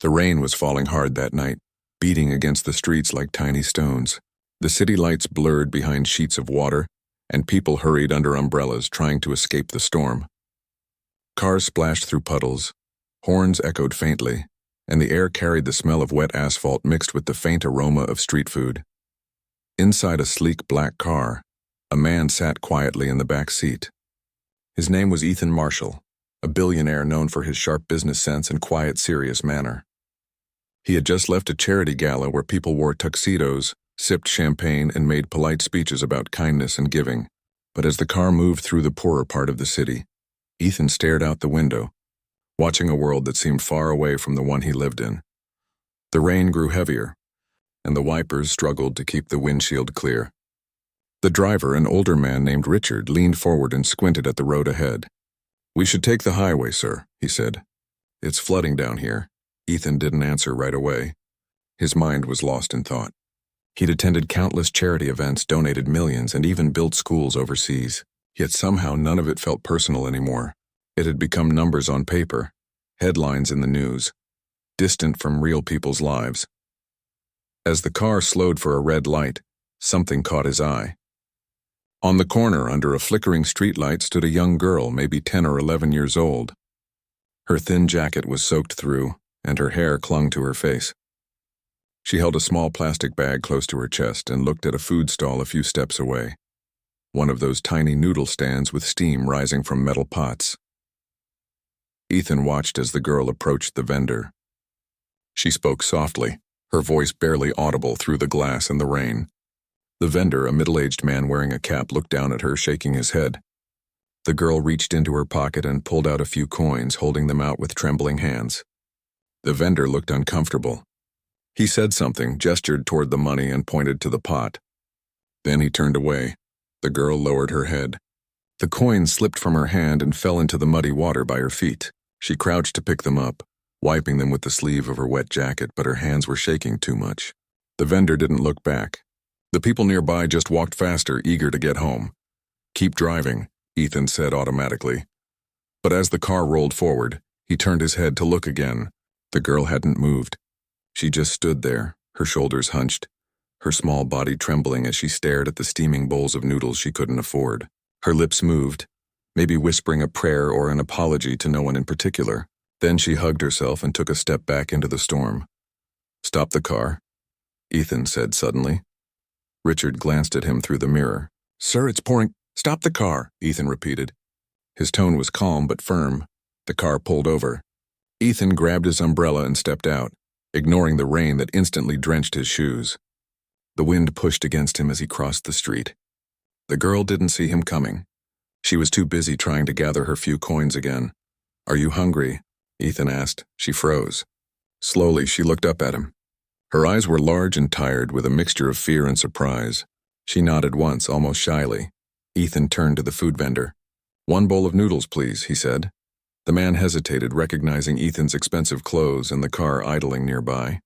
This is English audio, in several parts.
The rain was falling hard that night, beating against the streets like tiny stones. The city lights blurred behind sheets of water, and people hurried under umbrellas trying to escape the storm. Cars splashed through puddles, horns echoed faintly, and the air carried the smell of wet asphalt mixed with the faint aroma of street food. Inside a sleek black car, a man sat quietly in the back seat. His name was Ethan Marshall, a billionaire known for his sharp business sense and quiet, serious manner. He had just left a charity gala where people wore tuxedos, sipped champagne, and made polite speeches about kindness and giving. But as the car moved through the poorer part of the city, Ethan stared out the window, watching a world that seemed far away from the one he lived in. The rain grew heavier, and the wipers struggled to keep the windshield clear. The driver, an older man named Richard, leaned forward and squinted at the road ahead. "We should take the highway, sir," he said. "It's flooding down here." Ethan didn't answer right away. His mind was lost in thought. He'd attended countless charity events, donated millions, and even built schools overseas. Yet somehow none of it felt personal anymore. It had become numbers on paper, headlines in the news, distant from real people's lives. As the car slowed for a red light, something caught his eye. On the corner, under a flickering streetlight, stood a young girl, maybe 10 or 11 years old. Her thin jacket was soaked through, and her hair clung to her face. She held a small plastic bag close to her chest and looked at a food stall a few steps away, one of those tiny noodle stands with steam rising from metal pots. Ethan watched as the girl approached the vendor. She spoke softly, her voice barely audible through the glass and the rain. The vendor, a middle-aged man wearing a cap, looked down at her, shaking his head. The girl reached into her pocket and pulled out a few coins, holding them out with trembling hands. The vendor looked uncomfortable. He said something, gestured toward the money, and pointed to the pot. Then he turned away. The girl lowered her head. The coins slipped from her hand and fell into the muddy water by her feet. She crouched to pick them up, wiping them with the sleeve of her wet jacket, but her hands were shaking too much. The vendor didn't look back. The people nearby just walked faster, eager to get home. "Keep driving," Ethan said automatically. But as the car rolled forward, he turned his head to look again. The girl hadn't moved. She just stood there, her shoulders hunched, her small body trembling as she stared at the steaming bowls of noodles she couldn't afford. Her lips moved, maybe whispering a prayer or an apology to no one in particular. Then she hugged herself and took a step back into the storm. "Stop the car," Ethan said suddenly. Richard glanced at him through the mirror. "Sir, it's pouring." "Stop the car," Ethan repeated. His tone was calm but firm. The car pulled over. Ethan grabbed his umbrella and stepped out, ignoring the rain that instantly drenched his shoes. The wind pushed against him as he crossed the street. The girl didn't see him coming. She was too busy trying to gather her few coins again. "Are you hungry?" Ethan asked. She froze. Slowly, she looked up at him. Her eyes were large and tired, with a mixture of fear and surprise. She nodded once, almost shyly. Ethan turned to the food vendor. "1 bowl of noodles, please," he said. The man hesitated, recognizing Ethan's expensive clothes and the car idling nearby.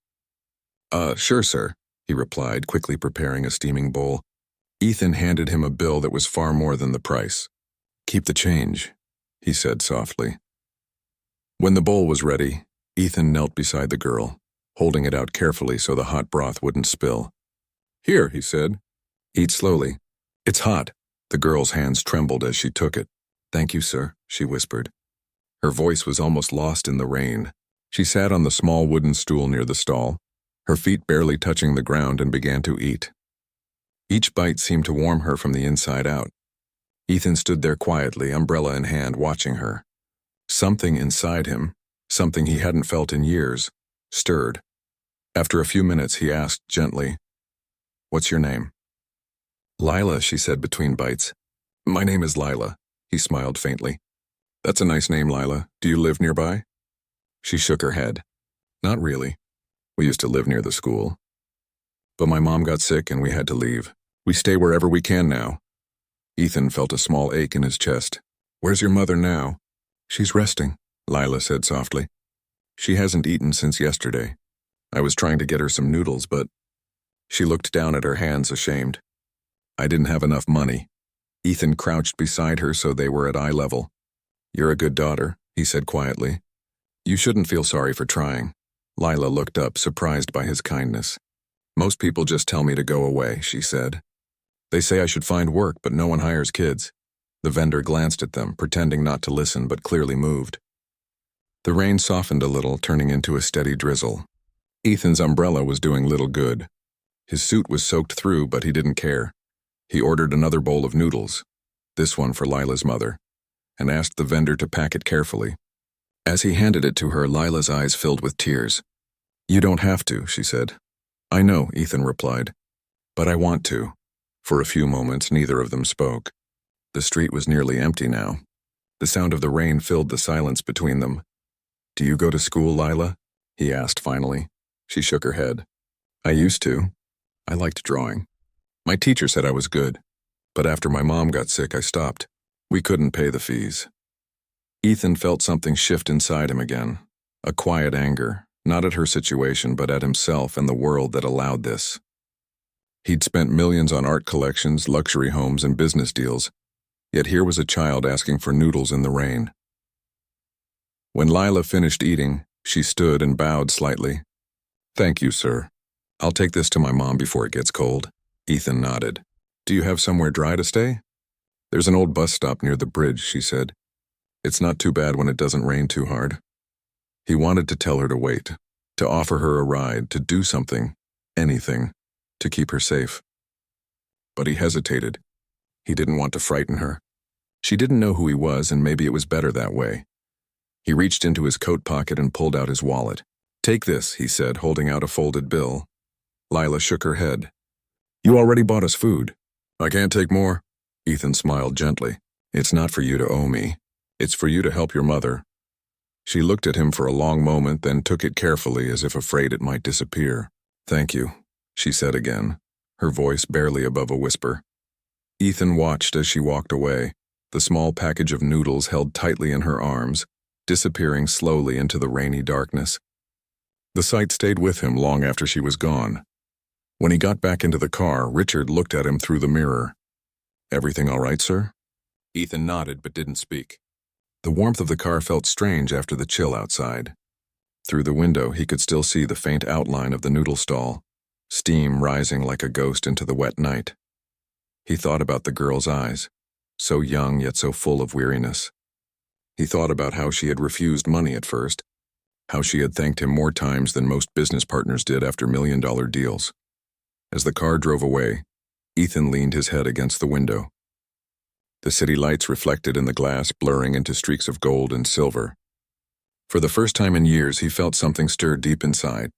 Sure, sir," he replied, quickly preparing a steaming bowl. Ethan handed him a bill that was far more than the price. "Keep the change," he said softly. When the bowl was ready, Ethan knelt beside the girl, holding it out carefully so the hot broth wouldn't spill. "Here," he said. "Eat slowly. It's hot." The girl's hands trembled as she took it. "Thank you, sir," she whispered. Her voice was almost lost in the rain. She sat on the small wooden stool near the stall, her feet barely touching the ground, and began to eat. Each bite seemed to warm her from the inside out. Ethan stood there quietly, umbrella in hand, watching her. Something inside him, something he hadn't felt in years, stirred. After a few minutes, he asked gently, "What's your name?" "Lila," she said between bites. "My name is Lila," he smiled faintly. "That's a nice name, Lila. Do you live nearby?" She shook her head. "Not really. We used to live near the school. But my mom got sick and we had to leave. We stay wherever we can now." Ethan felt a small ache in his chest. "Where's your mother now?" "She's resting," Lila said softly. "She hasn't eaten since yesterday. I was trying to get her some noodles, but..." She looked down at her hands, ashamed. "I didn't have enough money." Ethan crouched beside her so they were at eye level. "You're a good daughter," he said quietly. "You shouldn't feel sorry for trying. Lila looked up, surprised by his kindness. "Most people just tell me to go away," she said. "They say I should find work, but no one hires kids." The vendor glanced at them, pretending not to listen, but clearly moved. The rain softened a little, turning into a steady drizzle. Ethan's umbrella was doing little good. His suit was soaked through, but he didn't care. He ordered another bowl of noodles, this one for Lila's mother, and asked the vendor to pack it carefully. As he handed it to her, Lila's eyes filled with tears. "You don't have to," she said. "I know," Ethan replied, "but I want to." For a few moments, neither of them spoke. The street was nearly empty now. The sound of the rain filled the silence between them. "Do you go to school, Lila?" he asked finally. She shook her head. "I used to. I liked drawing. My teacher said I was good, but after my mom got sick, I stopped. We couldn't pay the fees." Ethan felt something shift inside him again, a quiet anger, not at her situation but at himself and the world that allowed this. He'd spent millions on art collections, luxury homes, and business deals, yet here was a child asking for noodles in the rain. When Lila finished eating, she stood and bowed slightly. "Thank you, sir. I'll take this to my mom before it gets cold." Ethan nodded. "Do you have somewhere dry to stay?" "There's an old bus stop near the bridge," she said. "It's not too bad when it doesn't rain too hard." He wanted to tell her to wait, to offer her a ride, to do something, anything, to keep her safe. But he hesitated. He didn't want to frighten her. She didn't know who he was, and maybe it was better that way. He reached into his coat pocket and pulled out his wallet. "Take this," he said, holding out a folded bill. Lila shook her head. "You already bought us food." "I can't take more." Ethan smiled gently. "It's not for you to owe me. It's for you to help your mother." She looked at him for a long moment, then took it carefully as if afraid it might disappear. "Thank you," she said again, her voice barely above a whisper. Ethan watched as she walked away, the small package of noodles held tightly in her arms, disappearing slowly into the rainy darkness. The sight stayed with him long after she was gone. When he got back into the car, Richard looked at him through the mirror. "Everything all right, sir?" Ethan nodded but didn't speak. The warmth of the car felt strange after the chill outside. Through the window, he could still see the faint outline of the noodle stall, steam rising like a ghost into the wet night. He thought about the girl's eyes, so young yet so full of weariness. He thought about how she had refused money at first, how she had thanked him more times than most business partners did after million-dollar deals. As the car drove away, Ethan leaned his head against the window. The city lights reflected in the glass, blurring into streaks of gold and silver. For the first time in years, he felt something stir deep inside.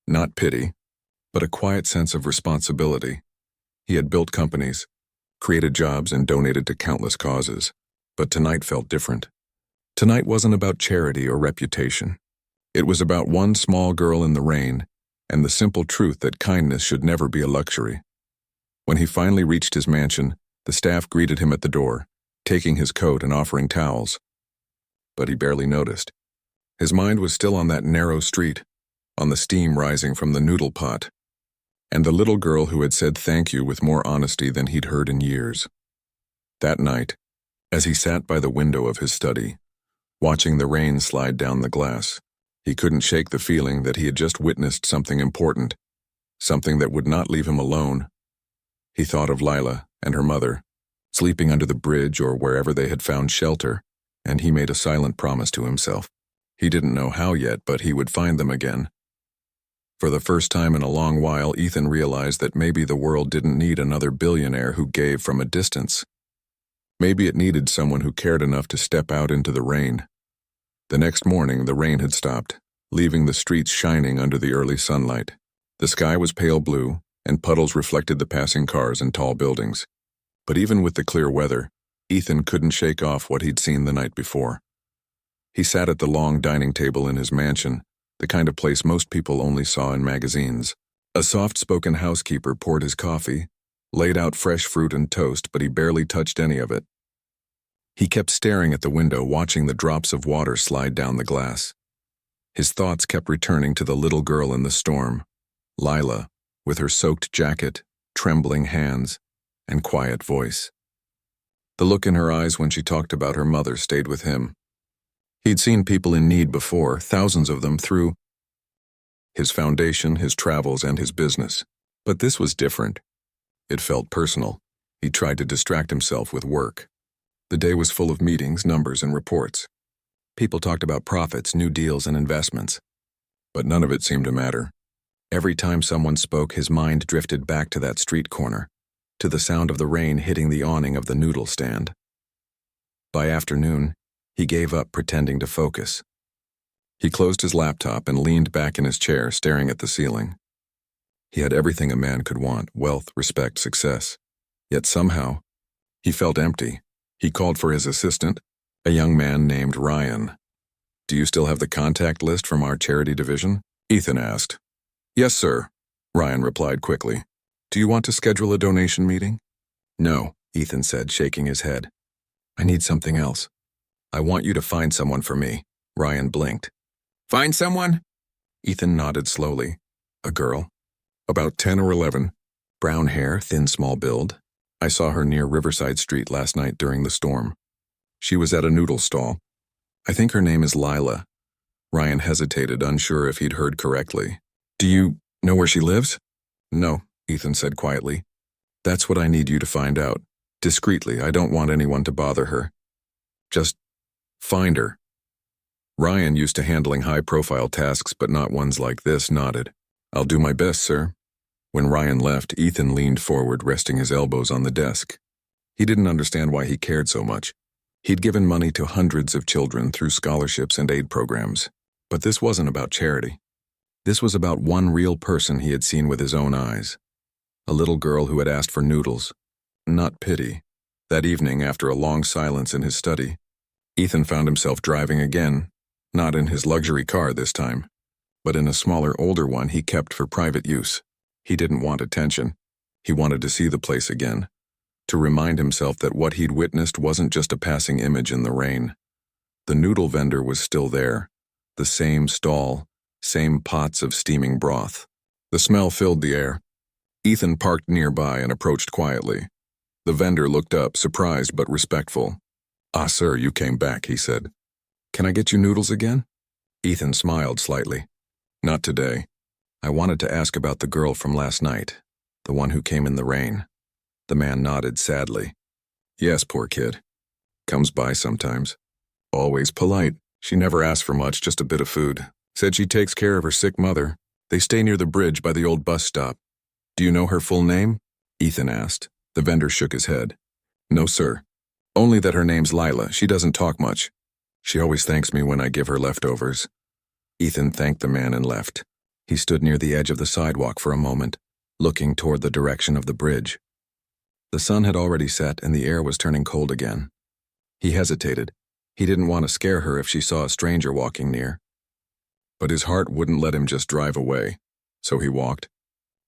Not pity, but a quiet sense of responsibility. He had built companies, created jobs, and donated to countless causes. But tonight felt different. Tonight wasn't about charity or reputation. It was about one small girl in the rain, and the simple truth that kindness should never be a luxury. When he finally reached his mansion, the staff greeted him at the door, taking his coat and offering towels. But he barely noticed. His mind was still on that narrow street, on the steam rising from the noodle pot, and the little girl who had said thank you with more honesty than he'd heard in years. That night, as he sat by the window of his study, watching the rain slide down the glass, he couldn't shake the feeling that he had just witnessed something important, something that would not leave him alone. He thought of Lila and her mother, sleeping under the bridge or wherever they had found shelter, and he made a silent promise to himself. He didn't know how yet, but he would find them again. For the first time in a long while, Ethan realized that maybe the world didn't need another billionaire who gave from a distance. Maybe it needed someone who cared enough to step out into the rain. The next morning, the rain had stopped, leaving the streets shining under the early sunlight. The sky was pale blue, and puddles reflected the passing cars and tall buildings. But even with the clear weather, Ethan couldn't shake off what he'd seen the night before. He sat at the long dining table in his mansion, the kind of place most people only saw in magazines. A soft-spoken housekeeper poured his coffee, laid out fresh fruit and toast, but he barely touched any of it. He kept staring at the window, watching the drops of water slide down the glass. His thoughts kept returning to the little girl in the storm, Lila, with her soaked jacket, trembling hands, and quiet voice. The look in her eyes when she talked about her mother stayed with him. He'd seen people in need before, thousands of them, through his foundation, his travels, and his business. But this was different. It felt personal. He tried to distract himself with work. The day was full of meetings, numbers, and reports. People talked about profits, new deals, and investments. But none of it seemed to matter. Every time someone spoke, his mind drifted back to that street corner, to the sound of the rain hitting the awning of the noodle stand. By afternoon, he gave up pretending to focus. He closed his laptop and leaned back in his chair, staring at the ceiling. He had everything a man could want: wealth, respect, success. Yet somehow, he felt empty. He called for his assistant, a young man named Ryan. "Do you still have the contact list from our charity division?" Ethan asked. "Yes, sir," Ryan replied quickly. "Do you want to schedule a donation meeting?" "No," Ethan said, shaking his head. "I need something else. I want you to find someone for me." Ryan blinked. "Find someone?" Ethan nodded slowly. "A girl. About 10 or 11. Brown hair, thin, small build. I saw her near Riverside Street last night during the storm. She was at a noodle stall. I think her name is Lila." Ryan hesitated, unsure if he'd heard correctly. "Do you know where she lives?" "No," Ethan said quietly. "That's what I need you to find out. Discreetly, I don't want anyone to bother her. Just find her." Ryan, used to handling high-profile tasks but not ones like this, nodded. "I'll do my best, sir." When Ryan left, Ethan leaned forward, resting his elbows on the desk. He didn't understand why he cared so much. He'd given money to hundreds of children through scholarships and aid programs. But this wasn't about charity. This was about one real person he had seen with his own eyes. A little girl who had asked for noodles, not pity. That evening, after a long silence in his study, Ethan found himself driving again, not in his luxury car this time, but in a smaller, older one he kept for private use. He didn't want attention. He wanted to see the place again, to remind himself that what he'd witnessed wasn't just a passing image in the rain. The noodle vendor was still there, the same stall, same pots of steaming broth. The smell filled the air. Ethan parked nearby and approached quietly. The vendor looked up, surprised but respectful. "Ah, sir, you came back," he said. "Can I get you noodles again?" Ethan smiled slightly. "Not today. I wanted to ask about the girl from last night, the one who came in the rain." The man nodded sadly. "Yes, poor kid. Comes by sometimes. Always polite. She never asks for much, just a bit of food. Said she takes care of her sick mother. They stay near the bridge by the old bus stop." "Do you know her full name?" Ethan asked. The vendor shook his head. "No, sir. Only that her name's Lila. She doesn't talk much. She always thanks me when I give her leftovers." Ethan thanked the man and left. He stood near the edge of the sidewalk for a moment, looking toward the direction of the bridge. The sun had already set and the air was turning cold again. He hesitated. He didn't want to scare her if she saw a stranger walking near. But his heart wouldn't let him just drive away, so he walked.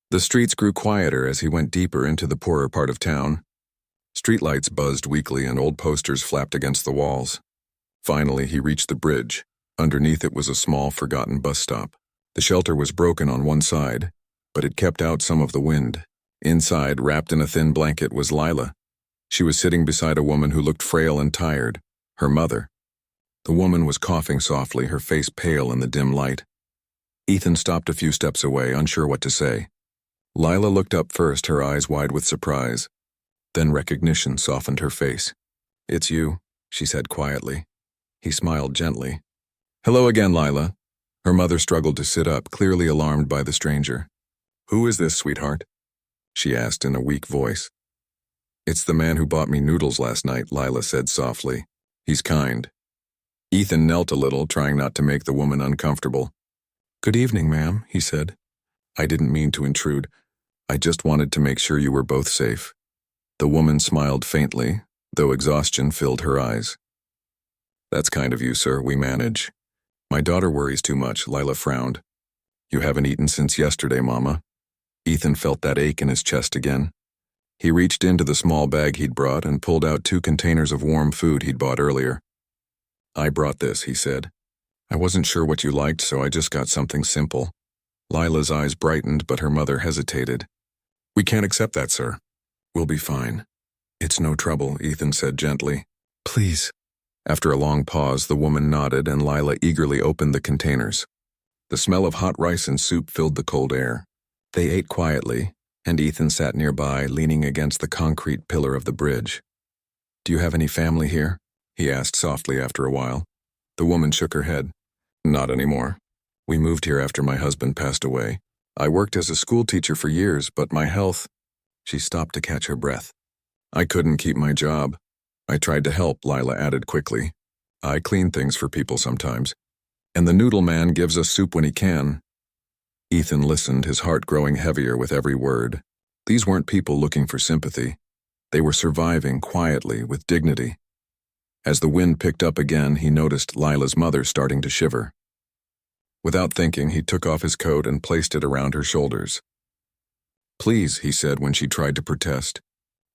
The streets grew quieter as he went deeper into the poorer part of town. Streetlights buzzed weakly and old posters flapped against the walls. Finally, he reached the bridge. Underneath it was a small, forgotten bus stop. The shelter was broken on one side, but it kept out some of the wind. Inside, wrapped in a thin blanket, was Lila. She was sitting beside a woman who looked frail and tired, her mother. The woman was coughing softly, her face pale in the dim light. Ethan stopped a few steps away, unsure what to say. Lila looked up first, her eyes wide with surprise. Then recognition softened her face. "It's you," she said quietly. He smiled gently. "Hello again, Lila." Her mother struggled to sit up, clearly alarmed by the stranger. "Who is this, sweetheart?" she asked in a weak voice. "It's the man who bought me noodles last night," Lila said softly. "He's kind." Ethan knelt a little, trying not to make the woman uncomfortable. "Good evening, ma'am," he said. "I didn't mean to intrude. I just wanted to make sure you were both safe." The woman smiled faintly, though exhaustion filled her eyes. "That's kind of you, sir. We manage." "My daughter worries too much," Lila frowned. "You haven't eaten since yesterday, Mama." Ethan felt that ache in his chest again. He reached into the small bag he'd brought and pulled out 2 containers of warm food he'd bought earlier. "I brought this," he said. "I wasn't sure what you liked, so I just got something simple." Lila's eyes brightened, but her mother hesitated. "We can't accept that, sir." "We'll be fine." "It's no trouble," Ethan said gently. "Please." After a long pause, the woman nodded and Lila eagerly opened the containers. The smell of hot rice and soup filled the cold air. They ate quietly, and Ethan sat nearby, leaning against the concrete pillar of the bridge. "Do you have any family here?" he asked softly after a while. The woman shook her head. "Not anymore. We moved here after my husband passed away. I worked as a school teacher for years, but my health—" She stopped to catch her breath. "I couldn't keep my job. I tried to help," Lila added quickly. "I clean things for people sometimes. And the noodle man gives us soup when he can." Ethan listened, his heart growing heavier with every word. These weren't people looking for sympathy. They were surviving quietly, with dignity. As the wind picked up again, he noticed Lila's mother starting to shiver. Without thinking, he took off his coat and placed it around her shoulders. "Please," he said when she tried to protest.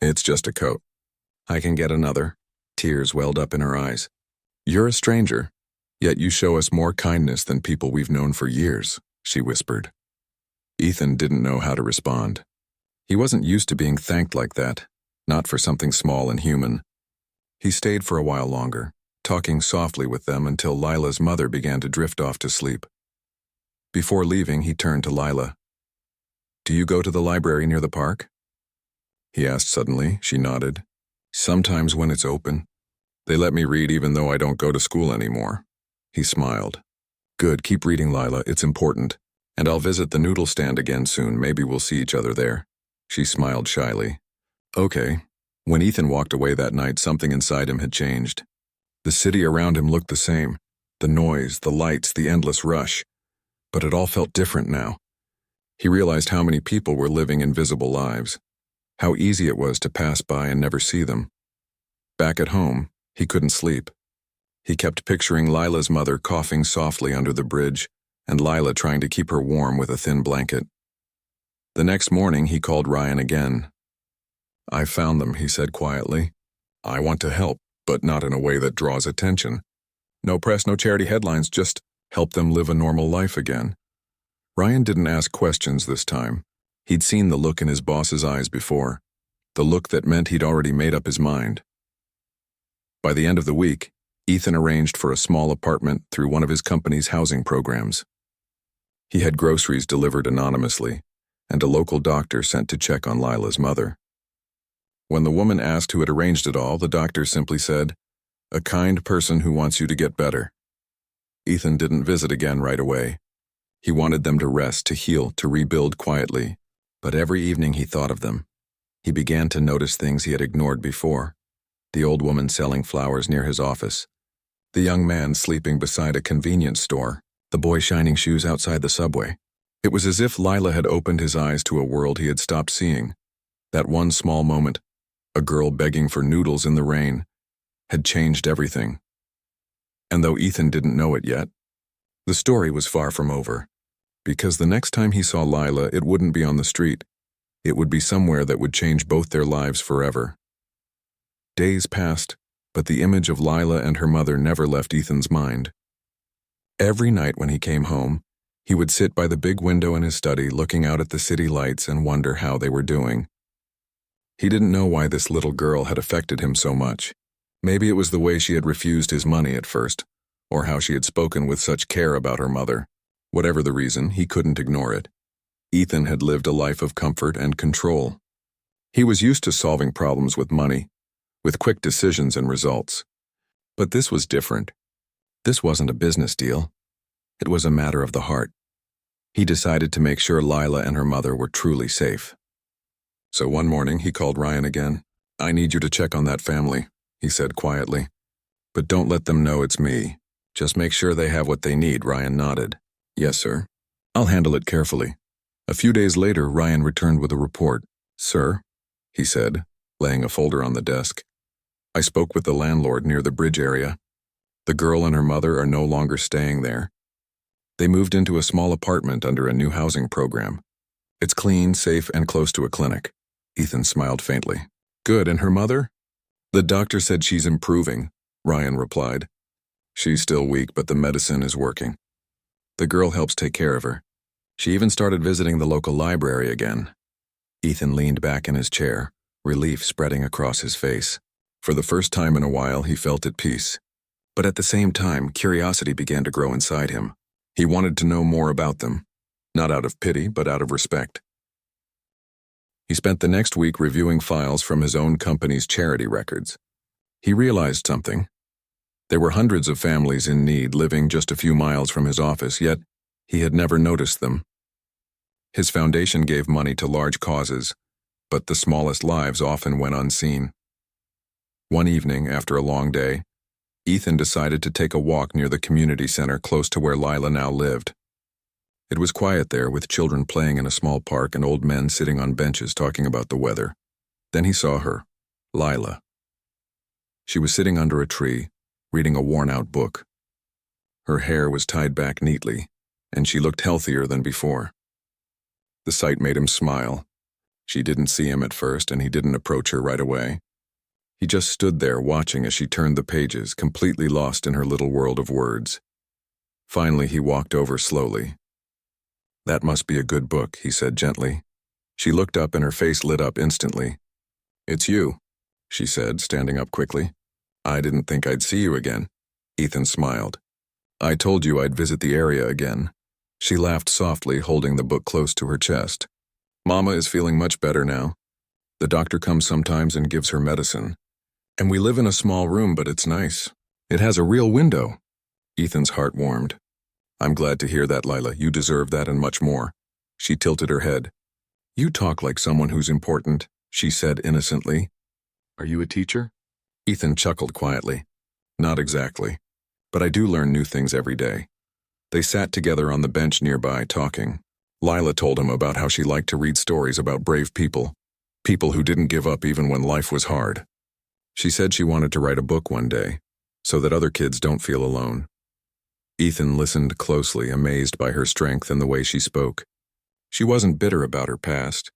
"It's just a coat. I can get another." Tears welled up in her eyes. "You're a stranger, yet you show us more kindness than people we've known for years," she whispered. Ethan didn't know how to respond. He wasn't used to being thanked like that, not for something small and human. He stayed for a while longer, talking softly with them until Lila's mother began to drift off to sleep. Before leaving, he turned to Lila. "Do you go to the library near the park?" he asked suddenly. She nodded. "Sometimes when it's open. They let me read even though I don't go to school anymore." He smiled. "Good, keep reading, Lila, it's important. And I'll visit the noodle stand again soon, maybe we'll see each other there." She smiled shyly. "Okay." When Ethan walked away that night, something inside him had changed. The city around him looked the same. The noise, the lights, the endless rush. But it all felt different now. He realized how many people were living invisible lives. How easy it was to pass by and never see them. Back at home, he couldn't sleep. He kept picturing Lila's mother coughing softly under the bridge, and Lila trying to keep her warm with a thin blanket. The next morning, he called Ryan again. "I found them," he said quietly. "I want to help, but not in a way that draws attention. No press, no charity headlines, just help them live a normal life again." Ryan didn't ask questions this time. He'd seen the look in his boss's eyes before, the look that meant he'd already made up his mind. By the end of the week, Ethan arranged for a small apartment through one of his company's housing programs. He had groceries delivered anonymously, and a local doctor sent to check on Lila's mother. When the woman asked who had arranged it all, the doctor simply said, "A kind person who wants you to get better." Ethan didn't visit again right away. He wanted them to rest, to heal, to rebuild quietly. But every evening he thought of them. He began to notice things he had ignored before. The old woman selling flowers near his office. The young man sleeping beside a convenience store. The boy shining shoes outside the subway. It was as if Lila had opened his eyes to a world he had stopped seeing. That one small moment, a girl begging for noodles in the rain, had changed everything. And though Ethan didn't know it yet, the story was far from over. Because the next time he saw Lila, it wouldn't be on the street. It would be somewhere that would change both their lives forever. Days passed, but the image of Lila and her mother never left Ethan's mind. Every night when he came home, he would sit by the big window in his study looking out at the city lights and wonder how they were doing. He didn't know why this little girl had affected him so much. Maybe it was the way she had refused his money at first, or how she had spoken with such care about her mother. Whatever the reason, he couldn't ignore it. Ethan had lived a life of comfort and control. He was used to solving problems with money, with quick decisions and results. But this was different. This wasn't a business deal. It was a matter of the heart. He decided to make sure Lila and her mother were truly safe. So one morning he called Ryan again. "I need you to check on that family," he said quietly. "But don't let them know it's me. Just make sure they have what they need." Ryan nodded. "Yes, sir. I'll handle it carefully." A few days later, Ryan returned with a report. "Sir," he said, laying a folder on the desk. "I spoke with the landlord near the bridge area. The girl and her mother are no longer staying there. They moved into a small apartment under a new housing program. It's clean, safe, and close to a clinic." Ethan smiled faintly. "Good, and her mother?" "The doctor said she's improving," Ryan replied. "She's still weak, but the medicine is working. The girl helps take care of her. She even started visiting the local library again." Ethan leaned back in his chair, relief spreading across his face. For the first time in a while, he felt at peace. But at the same time, curiosity began to grow inside him. He wanted to know more about them, not out of pity, but out of respect. He spent the next week reviewing files from his own company's charity records. He realized something. There were hundreds of families in need living just a few miles from his office, yet he had never noticed them. His foundation gave money to large causes, but the smallest lives often went unseen. One evening, after a long day, Ethan decided to take a walk near the community center close to where Lila now lived. It was quiet there, with children playing in a small park and old men sitting on benches talking about the weather. Then he saw her, Lila. She was sitting under a tree, reading a worn-out book. Her hair was tied back neatly, and she looked healthier than before. The sight made him smile. She didn't see him at first, and he didn't approach her right away. He just stood there watching as she turned the pages, completely lost in her little world of words. Finally, he walked over slowly. "That must be a good book," he said gently. She looked up and her face lit up instantly. "It's you," she said, standing up quickly. "I didn't think I'd see you again." Ethan smiled. "I told you I'd visit the area again." She laughed softly, holding the book close to her chest. "Mama is feeling much better now. The doctor comes sometimes and gives her medicine. And we live in a small room, but it's nice. It has a real window." Ethan's heart warmed. "I'm glad to hear that, Lila. You deserve that and much more." She tilted her head. "You talk like someone who's important," she said innocently. "Are you a teacher?" Ethan chuckled quietly. "Not exactly. But I do learn new things every day." They sat together on the bench nearby, talking. Lila told him about how she liked to read stories about brave people who didn't give up even when life was hard. She said she wanted to write a book one day, so that other kids don't feel alone. Ethan listened closely, amazed by her strength and the way she spoke. She wasn't bitter about her past.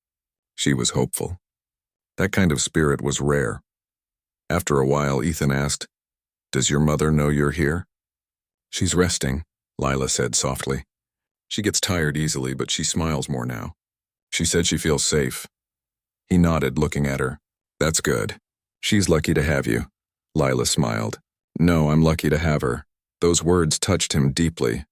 She was hopeful. That kind of spirit was rare. After a while, Ethan asked, "Does your mother know you're here?" "She's resting," Lila said softly. "She gets tired easily, but she smiles more now. She said she feels safe." He nodded, looking at her. "That's good. She's lucky to have you." Lila smiled. "No, I'm lucky to have her." Those words touched him deeply.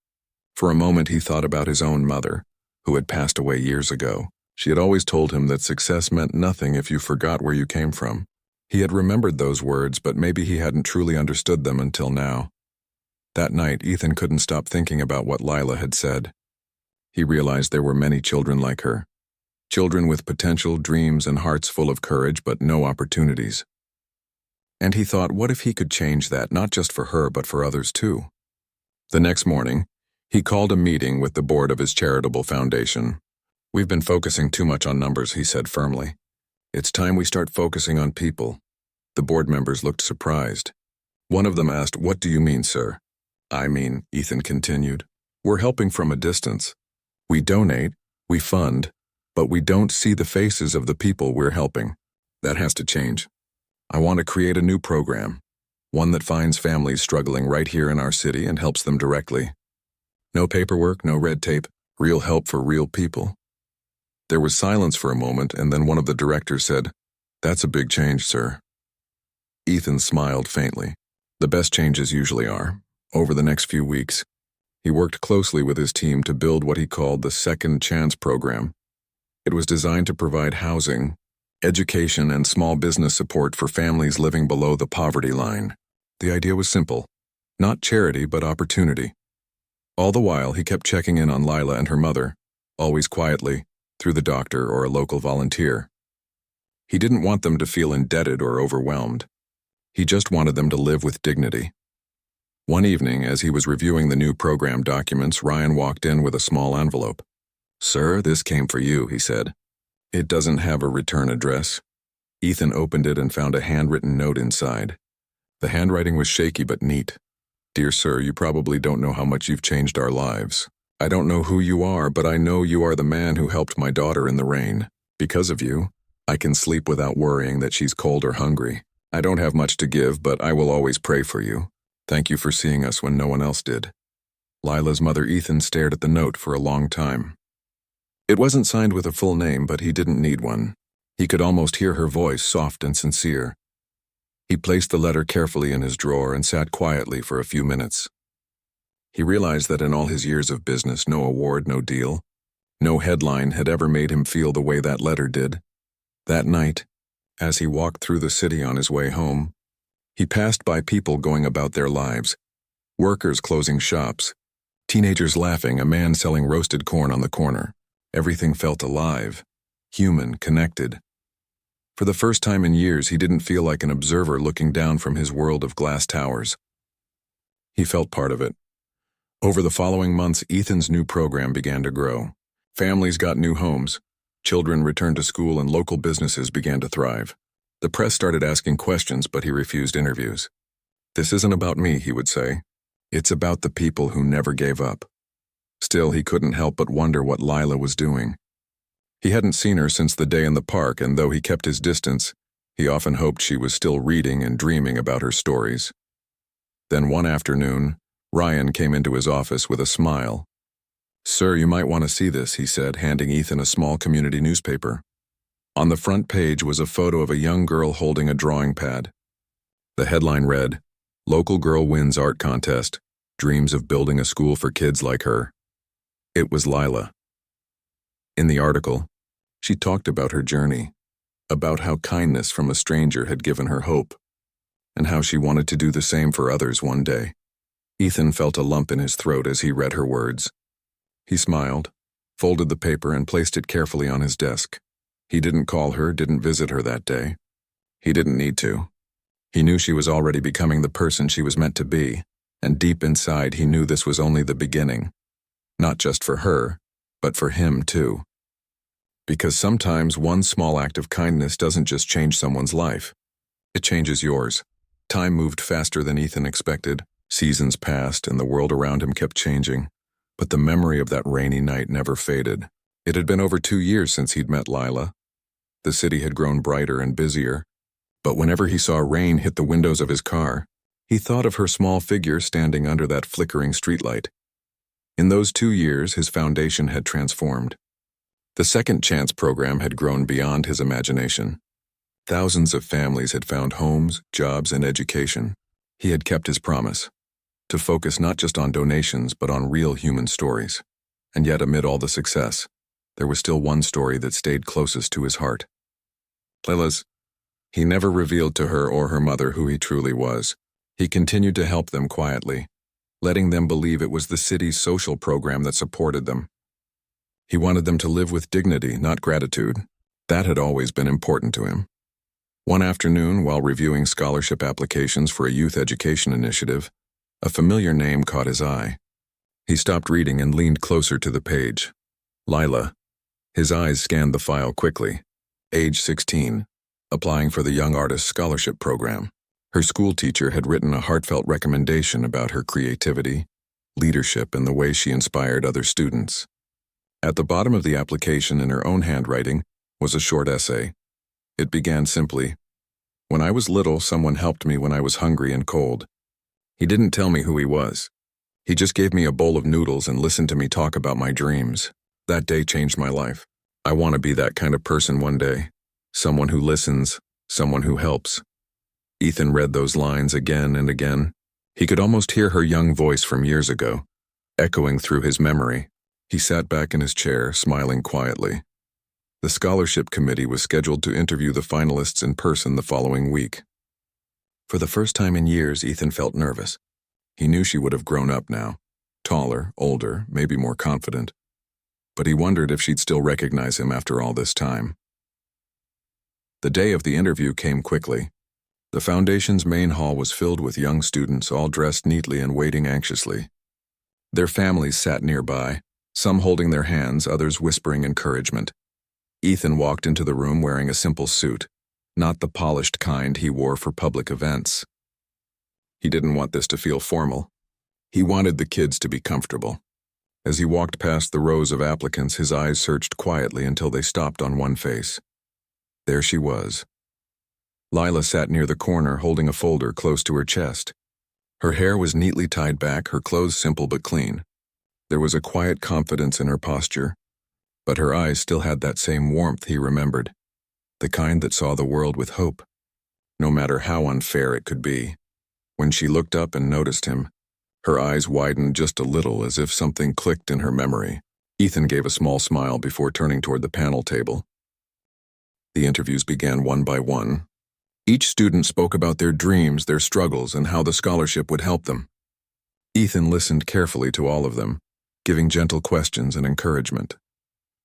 For a moment he thought about his own mother, who had passed away years ago. She had always told him that success meant nothing if you forgot where you came from. He had remembered those words, but maybe he hadn't truly understood them until now. That night, Ethan couldn't stop thinking about what Lila had said. He realized there were many children like her. Children with potential, dreams, and hearts full of courage, but no opportunities. And he thought, what if he could change that, not just for her, but for others too? The next morning, he called a meeting with the board of his charitable foundation. "We've been focusing too much on numbers," he said firmly. "It's time we start focusing on people." The board members looked surprised. One of them asked, "What do you mean, sir?" "I mean," Ethan continued, "we're helping from a distance. We donate, we fund, but we don't see the faces of the people we're helping. That has to change. I want to create a new program, one that finds families struggling right here in our city and helps them directly. No paperwork, no red tape, real help for real people." There was silence for a moment, and then one of the directors said, "That's a big change, sir." Ethan smiled faintly. The best changes usually are. Over the next few weeks, he worked closely with his team to build what he called the Second Chance program. It was designed to provide housing, education, and small business support for families living below the poverty line. The idea was simple. Not charity, but opportunity. All the while, he kept checking in on Lila and her mother, always quietly, through the doctor or a local volunteer. He didn't want them to feel indebted or overwhelmed. He just wanted them to live with dignity. One evening, as he was reviewing the new program documents, Ryan walked in with a small envelope. "Sir, this came for you," he said. "It doesn't have a return address." Ethan opened it and found a handwritten note inside. The handwriting was shaky but neat. "Dear sir, you probably don't know how much you've changed our lives. I don't know who you are, but I know you are the man who helped my daughter in the rain. Because of you, I can sleep without worrying that she's cold or hungry. I don't have much to give, but I will always pray for you. Thank you for seeing us when no one else did." Lila's mother Ethan stared at the note for a long time. It wasn't signed with a full name, but he didn't need one. He could almost hear her voice, soft and sincere. He placed the letter carefully in his drawer and sat quietly for a few minutes. He realized that in all his years of business, no award, no deal, no headline had ever made him feel the way that letter did. That night, as he walked through the city on his way home, he passed by people going about their lives, workers closing shops, teenagers laughing, a man selling roasted corn on the corner. Everything felt alive, human, connected. For the first time in years, he didn't feel like an observer looking down from his world of glass towers. He felt part of it. Over the following months, Ethan's new program began to grow. Families got new homes, children returned to school, and local businesses began to thrive. The press started asking questions, but he refused interviews. "This isn't about me," he would say. "It's about the people who never gave up." Still, he couldn't help but wonder what Lila was doing. He hadn't seen her since the day in the park, and though he kept his distance, he often hoped she was still reading and dreaming about her stories. Then one afternoon, Ryan came into his office with a smile. "Sir, you might want to see this," he said, handing Ethan a small community newspaper. On the front page was a photo of a young girl holding a drawing pad. The headline read, "Local Girl Wins Art Contest, Dreams of Building a School for Kids Like Her." It was Lila. In the article, she talked about her journey, about how kindness from a stranger had given her hope, and how she wanted to do the same for others one day. Ethan felt a lump in his throat as he read her words. He smiled, folded the paper, and placed it carefully on his desk. He didn't call her, didn't visit her that day. He didn't need to. He knew she was already becoming the person she was meant to be, and deep inside he knew this was only the beginning. Not just for her, but for him too. Because sometimes one small act of kindness doesn't just change someone's life. It changes yours. Time moved faster than Ethan expected. Seasons passed and the world around him kept changing. But the memory of that rainy night never faded. It had been over 2 years since he'd met Lila. The city had grown brighter and busier, but whenever he saw rain hit the windows of his car, he thought of her small figure standing under that flickering streetlight. In those 2 years, his foundation had transformed. The Second Chance program had grown beyond his imagination. Thousands of families had found homes, jobs, and education. He had kept his promise, to focus not just on donations but on real human stories. And yet, amid all the success, there was still one story that stayed closest to his heart. Lila's. He never revealed to her or her mother who he truly was. He continued to help them quietly, letting them believe it was the city's social program that supported them. He wanted them to live with dignity, not gratitude. That had always been important to him. One afternoon, while reviewing scholarship applications for a youth education initiative, a familiar name caught his eye. He stopped reading and leaned closer to the page. Lila. His eyes scanned the file quickly. Age 16, applying for the Young Artist Scholarship Program. Her school teacher had written a heartfelt recommendation about her creativity, leadership, and the way she inspired other students. At the bottom of the application, in her own handwriting, was a short essay. It began simply, "When I was little, someone helped me when I was hungry and cold. He didn't tell me who he was. He just gave me a bowl of noodles and listened to me talk about my dreams. That day changed my life. I want to be that kind of person one day. Someone who listens, someone who helps." Ethan read those lines again and again. He could almost hear her young voice from years ago, echoing through his memory. He sat back in his chair, smiling quietly. The scholarship committee was scheduled to interview the finalists in person the following week. For the first time in years, Ethan felt nervous. He knew she would have grown up now, taller, older, maybe more confident. But he wondered if she'd still recognize him after all this time. The day of the interview came quickly. The foundation's main hall was filled with young students, all dressed neatly and waiting anxiously. Their families sat nearby, some holding their hands, others whispering encouragement. Ethan walked into the room wearing a simple suit, not the polished kind he wore for public events. He didn't want this to feel formal. He wanted the kids to be comfortable. As he walked past the rows of applicants, his eyes searched quietly until they stopped on one face. There she was. Lila sat near the corner, holding a folder close to her chest. Her hair was neatly tied back, her clothes simple but clean. There was a quiet confidence in her posture, but her eyes still had that same warmth he remembered, the kind that saw the world with hope, no matter how unfair it could be. When she looked up and noticed him, Her eyes widened just a little as if something clicked in her memory. Ethan gave a small smile before turning toward the panel table. The interviews began one by one. Each student spoke about their dreams, their struggles, and how the scholarship would help them. Ethan listened carefully to all of them, giving gentle questions and encouragement.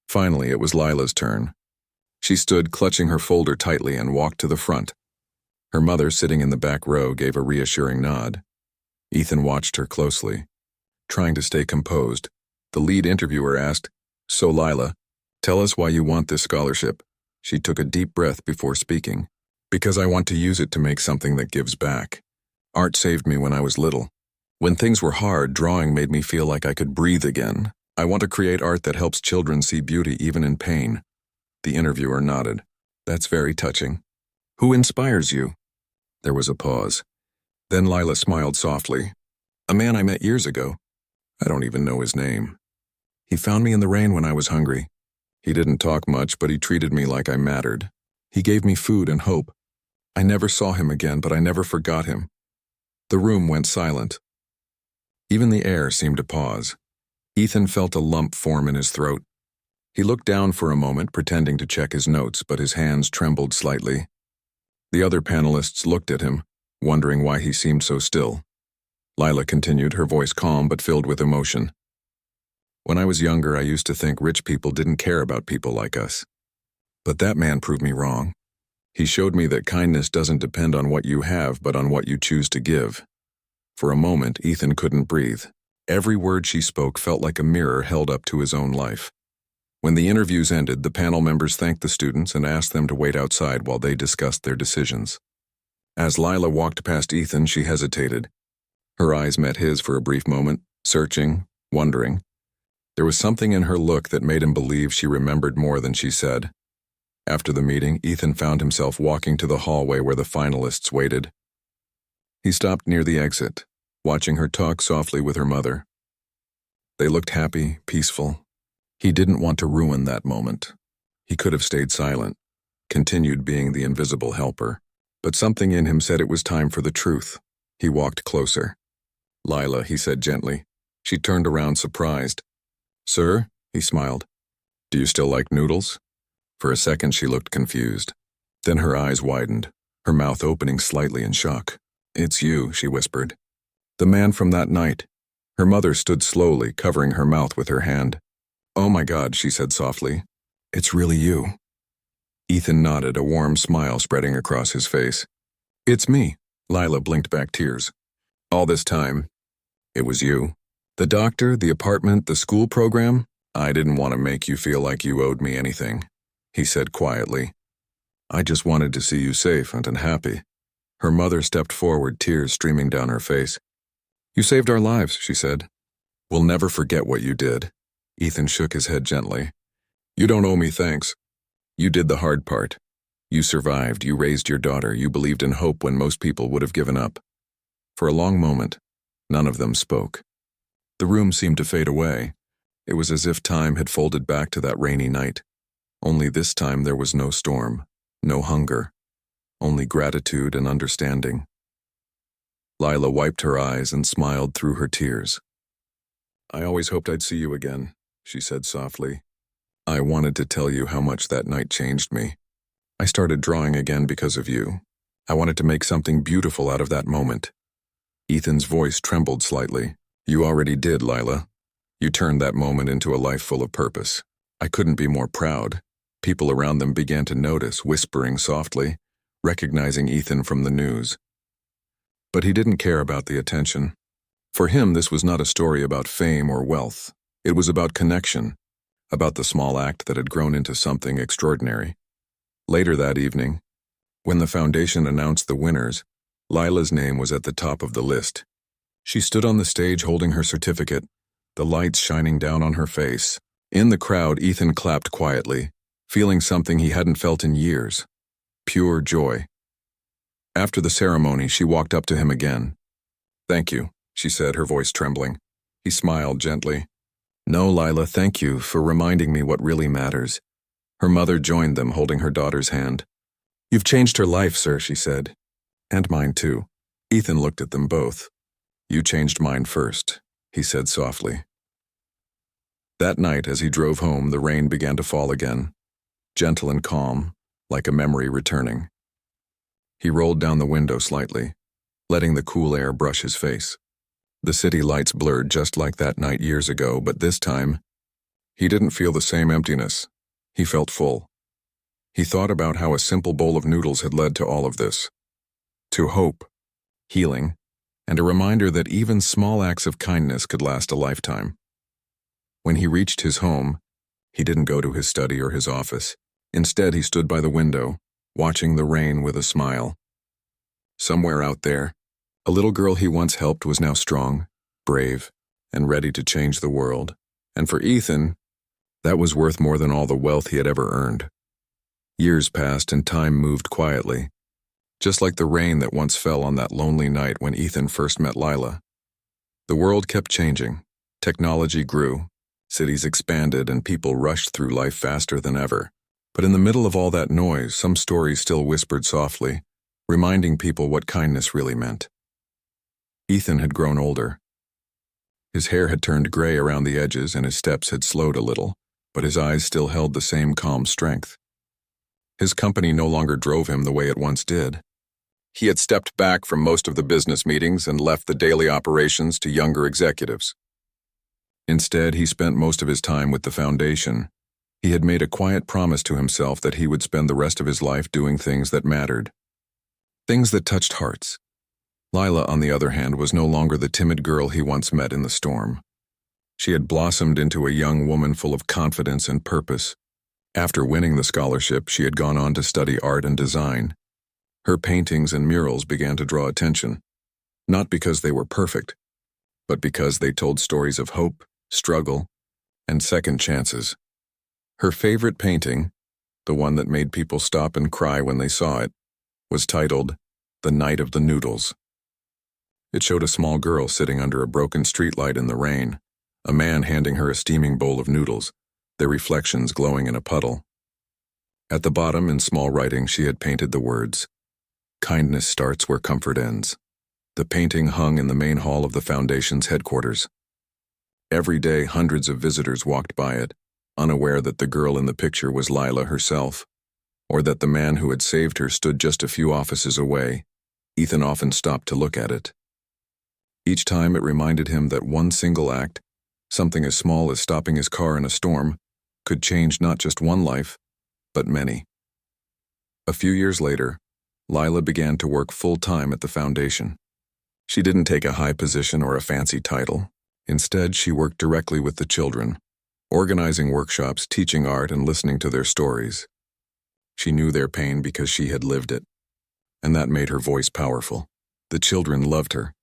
Finally, it was Lila's turn. She stood clutching her folder tightly and walked to the front. Her mother, sitting in the back row, gave a reassuring nod. Ethan watched her closely. Trying to stay composed, the lead interviewer asked, "So Lila, tell us why you want this scholarship." She took a deep breath before speaking. "Because I want to use it to make something that gives back. Art saved me when I was little. When things were hard, drawing made me feel like I could breathe again. I want to create art that helps children see beauty even in pain." The interviewer nodded. "That's very touching. Who inspires you?" There was a pause. Then Lila smiled softly. "A man I met years ago. I don't even know his name. He found me in the rain when I was hungry. He didn't talk much, but he treated me like I mattered. He gave me food and hope. I never saw him again, but I never forgot him." The room went silent. Even the air seemed to pause. Ethan felt a lump form in his throat. He looked down for a moment, pretending to check his notes, but his hands trembled slightly. The other panelists looked at him, wondering why he seemed so still. Lila continued, her voice calm but filled with emotion. "When I was younger, I used to think rich people didn't care about people like us. But that man proved me wrong. He showed me that kindness doesn't depend on what you have, but on what you choose to give." For a moment, Ethan couldn't breathe. Every word she spoke felt like a mirror held up to his own life. When the interviews ended, the panel members thanked the students and asked them to wait outside while they discussed their decisions. As Lila walked past Ethan, she hesitated. Her eyes met his for a brief moment, searching, wondering. There was something in her look that made him believe she remembered more than she said. After the meeting, Ethan found himself walking to the hallway where the finalists waited. He stopped near the exit, watching her talk softly with her mother. They looked happy, peaceful. He didn't want to ruin that moment. He could have stayed silent, continued being the invisible helper, but something in him said it was time for the truth. He walked closer. "Lila," he said gently. She turned around surprised. "Sir?" he smiled. "Do you still like noodles?" For a second she looked confused. Then her eyes widened, her mouth opening slightly in shock. "It's you," she whispered. "The man from that night." Her mother stood slowly, covering her mouth with her hand. "Oh my God," she said softly. "It's really you." Ethan nodded, a warm smile spreading across his face. "It's me." Lila blinked back tears. "All this time, it was you. The doctor, the apartment, the school program. I didn't want to make you feel like you owed me anything," he said quietly. "I just wanted to see you safe and happy." Her mother stepped forward, tears streaming down her face. "You saved our lives," she said. "We'll never forget what you did." Ethan shook his head gently. "You don't owe me thanks. You did the hard part. You survived, you raised your daughter, you believed in hope when most people would have given up." For a long moment, none of them spoke. The room seemed to fade away. It was as if time had folded back to that rainy night. Only this time there was no storm, no hunger, only gratitude and understanding. Lila wiped her eyes and smiled through her tears. "I always hoped I'd see you again," she said softly. "I wanted to tell you how much that night changed me. I started drawing again because of you. I wanted to make something beautiful out of that moment." Ethan's voice trembled slightly. "You already did, Lila. You turned that moment into a life full of purpose. I couldn't be more proud." People around them began to notice, whispering softly, recognizing Ethan from the news. But he didn't care about the attention. For him, this was not a story about fame or wealth. It was about connection, about the small act that had grown into something extraordinary. Later that evening, when the foundation announced the winners, Lila's name was at the top of the list. She stood on the stage holding her certificate, the lights shining down on her face. In the crowd, Ethan clapped quietly, feeling something he hadn't felt in years. Pure joy. After the ceremony, she walked up to him again. "Thank you," she said, her voice trembling. He smiled gently. "No, Lila, thank you for reminding me what really matters." Her mother joined them, holding her daughter's hand. "You've changed her life, sir," she said. "And mine too." Ethan looked at them both. You changed mine first, he said softly. That night, as he drove home, the rain began to fall again, gentle and calm, like a memory returning. He rolled down the window slightly, letting the cool air brush his face. The city lights blurred just like that night years ago, but this time, he didn't feel the same emptiness. He felt full. He thought about how a simple bowl of noodles had led to all of this. To hope, healing, and a reminder that even small acts of kindness could last a lifetime. When he reached his home, he didn't go to his study or his office. Instead, he stood by the window, watching the rain with a smile. Somewhere out there, a little girl he once helped was now strong, brave, and ready to change the world. And for Ethan, that was worth more than all the wealth he had ever earned. Years passed and time moved quietly, just like the rain that once fell on that lonely night when Ethan first met Lila. The world kept changing. Technology grew, cities expanded, and people rushed through life faster than ever. But in the middle of all that noise, some stories still whispered softly, reminding people what kindness really meant. Ethan had grown older. His hair had turned gray around the edges and his steps had slowed a little, but his eyes still held the same calm strength. His company no longer drove him the way it once did. He had stepped back from most of the business meetings and left the daily operations to younger executives. Instead, he spent most of his time with the foundation. He had made a quiet promise to himself that he would spend the rest of his life doing things that mattered. Things that touched hearts. Lila, on the other hand, was no longer the timid girl he once met in the storm. She had blossomed into a young woman full of confidence and purpose. After winning the scholarship, she had gone on to study art and design. Her paintings and murals began to draw attention, not because they were perfect, but because they told stories of hope, struggle, and second chances. Her favorite painting, the one that made people stop and cry when they saw it, was titled The Night of the Noodles. It showed a small girl sitting under a broken streetlight in the rain, a man handing her a steaming bowl of noodles, their reflections glowing in a puddle. At the bottom, in small writing, she had painted the words, "Kindness starts where comfort ends." The painting hung in the main hall of the Foundation's headquarters. Every day, hundreds of visitors walked by it, unaware that the girl in the picture was Lila herself, or that the man who had saved her stood just a few offices away. Ethan often stopped to look at it. Each time it reminded him that one single act, something as small as stopping his car in a storm, could change not just one life, but many. A few years later, Lila began to work full-time at the Foundation. She didn't take a high position or a fancy title. Instead, she worked directly with the children, organizing workshops, teaching art, and listening to their stories. She knew their pain because she had lived it, and that made her voice powerful. The children loved her.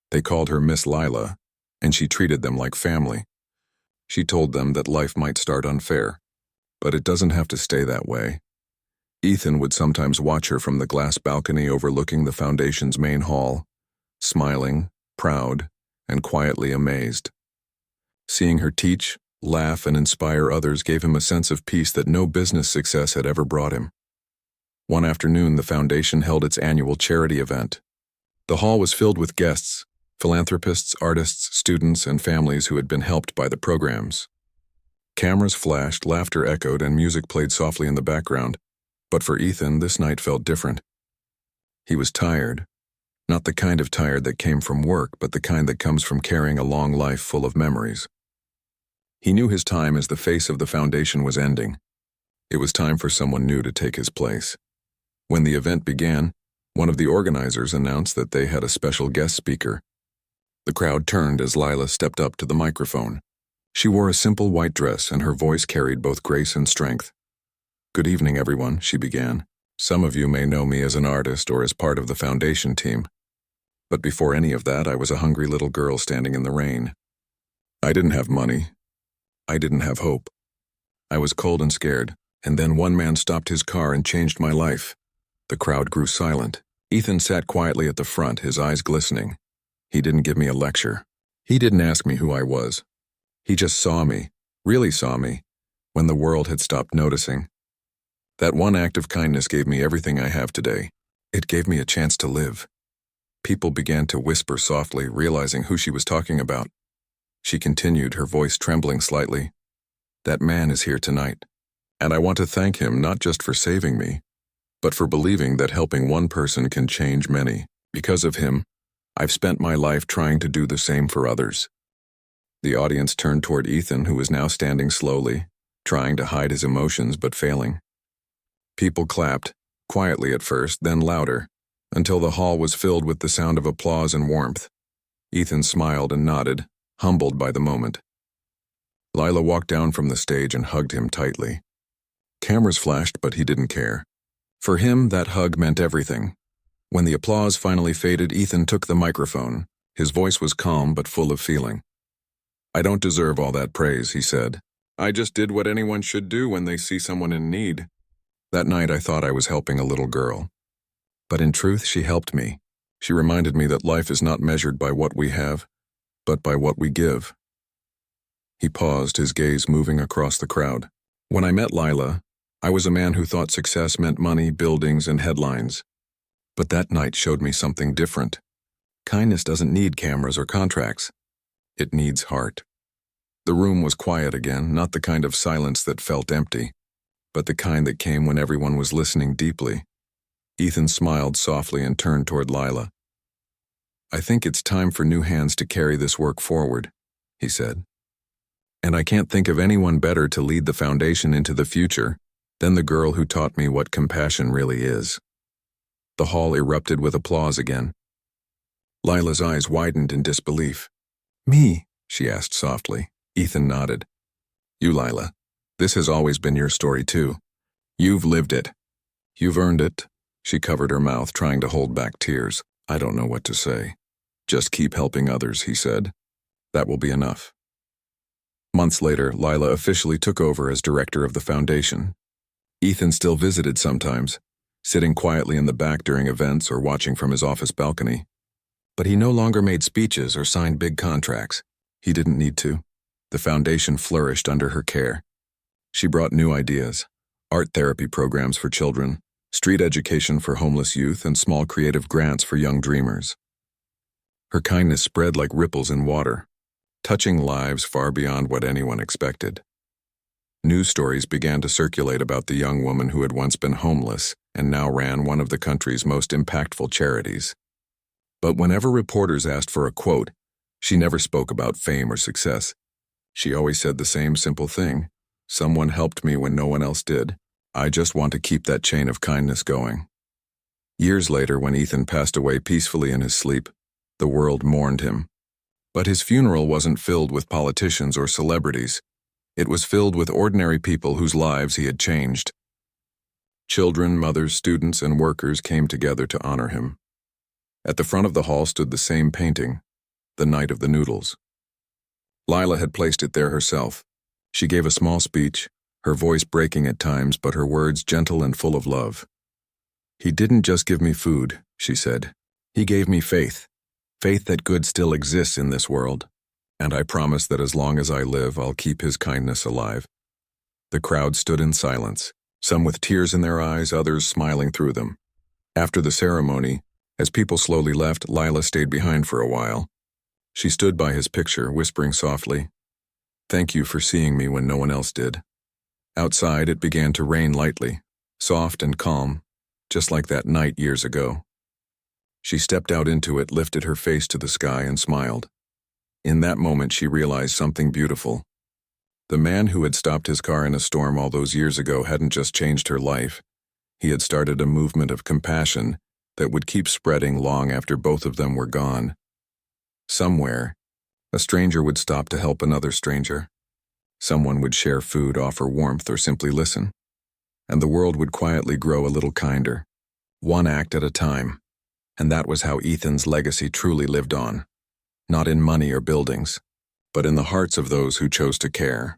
They called her Miss Lila, and she treated them like family. She told them that life might start unfair, but it doesn't have to stay that way. Ethan would sometimes watch her from the glass balcony overlooking the Foundation's main hall, smiling, proud, and quietly amazed. Seeing her teach, laugh, and inspire others gave him a sense of peace that no business success had ever brought him. One afternoon, the Foundation held its annual charity event. The hall was filled with guests, philanthropists, artists, students, and families who had been helped by the programs. Cameras flashed, laughter echoed, and music played softly in the background. But for Ethan, this night felt different. He was tired. Not the kind of tired that came from work, but the kind that comes from carrying a long life full of memories. He knew his time as the face of the Foundation was ending. It was time for someone new to take his place. When the event began, one of the organizers announced that they had a special guest speaker. The crowd turned as Lila stepped up to the microphone. She wore a simple white dress, and her voice carried both grace and strength. "Good evening, everyone," she began. "Some of you may know me as an artist or as part of the Foundation team. But before any of that, I was a hungry little girl standing in the rain. I didn't have money. I didn't have hope. I was cold and scared, and then one man stopped his car and changed my life." The crowd grew silent. Ethan sat quietly at the front, his eyes glistening. He didn't give me a lecture. He didn't ask me who I was. He just saw me, really saw me, when the world had stopped noticing. That one act of kindness gave me everything I have today. It gave me a chance to live. People began to whisper softly, realizing who she was talking about. She continued, her voice trembling slightly. That man is here tonight, and I want to thank him not just for saving me, but for believing that helping one person can change many. Because of him, I've spent my life trying to do the same for others. The audience turned toward Ethan, who was now standing slowly, trying to hide his emotions but failing. People clapped, quietly at first, then louder, until the hall was filled with the sound of applause and warmth. Ethan smiled and nodded, humbled by the moment. Lila walked down from the stage and hugged him tightly. Cameras flashed, but he didn't care. For him, that hug meant everything. When the applause finally faded, Ethan took the microphone. His voice was calm but full of feeling. I don't deserve all that praise, he said. I just did what anyone should do when they see someone in need. That night I thought I was helping a little girl. But in truth, she helped me. She reminded me that life is not measured by what we have, but by what we give. He paused, his gaze moving across the crowd. When I met Lila, I was a man who thought success meant money, buildings, and headlines. But that night showed me something different. Kindness doesn't need cameras or contracts. It needs heart. The room was quiet again, not the kind of silence that felt empty, but the kind that came when everyone was listening deeply. Ethan smiled softly and turned toward Lila. I think it's time for new hands to carry this work forward, he said. And I can't think of anyone better to lead the foundation into the future than the girl who taught me what compassion really is. The hall erupted with applause again. Lila's eyes widened in disbelief. Me? She asked softly. Ethan nodded. You, Lila. This has always been your story too. You've lived it. You've earned it. She covered her mouth, trying to hold back tears. I don't know what to say. Just keep helping others, he said. That will be enough. Months later, Lila officially took over as director of the foundation. Ethan still visited sometimes, sitting quietly in the back during events or watching from his office balcony. But he no longer made speeches or signed big contracts. He didn't need to. The foundation flourished under her care. She brought new ideas, art therapy programs for children, street education for homeless youth, and small creative grants for young dreamers. Her kindness spread like ripples in water, touching lives far beyond what anyone expected. News stories began to circulate about the young woman who had once been homeless and now ran one of the country's most impactful charities. But whenever reporters asked for a quote, she never spoke about fame or success. She always said the same simple thing. Someone helped me when no one else did. I just want to keep that chain of kindness going. Years later, when Ethan passed away peacefully in his sleep, the world mourned him. But his funeral wasn't filled with politicians or celebrities. It was filled with ordinary people whose lives he had changed. Children, mothers, students, and workers came together to honor him. At the front of the hall stood the same painting, The Night of the Noodles. Lila had placed it there herself. She gave a small speech, her voice breaking at times, but her words gentle and full of love. He didn't just give me food, she said. He gave me faith. Faith that good still exists in this world. And I promise that as long as I live, I'll keep his kindness alive. The crowd stood in silence, some with tears in their eyes, others smiling through them. After the ceremony, as people slowly left, Lila stayed behind for a while. She stood by his picture, whispering softly, "Thank you for seeing me when no one else did." Outside, it began to rain lightly, soft and calm, just like that night years ago. She stepped out into it, lifted her face to the sky, and smiled. In that moment, she realized something beautiful. The man who had stopped his car in a storm all those years ago hadn't just changed her life. He had started a movement of compassion that would keep spreading long after both of them were gone. Somewhere, a stranger would stop to help another stranger. Someone would share food, offer warmth, or simply listen. And the world would quietly grow a little kinder, one act at a time. And that was how Ethan's legacy truly lived on. Not in money or buildings, but in the hearts of those who chose to care.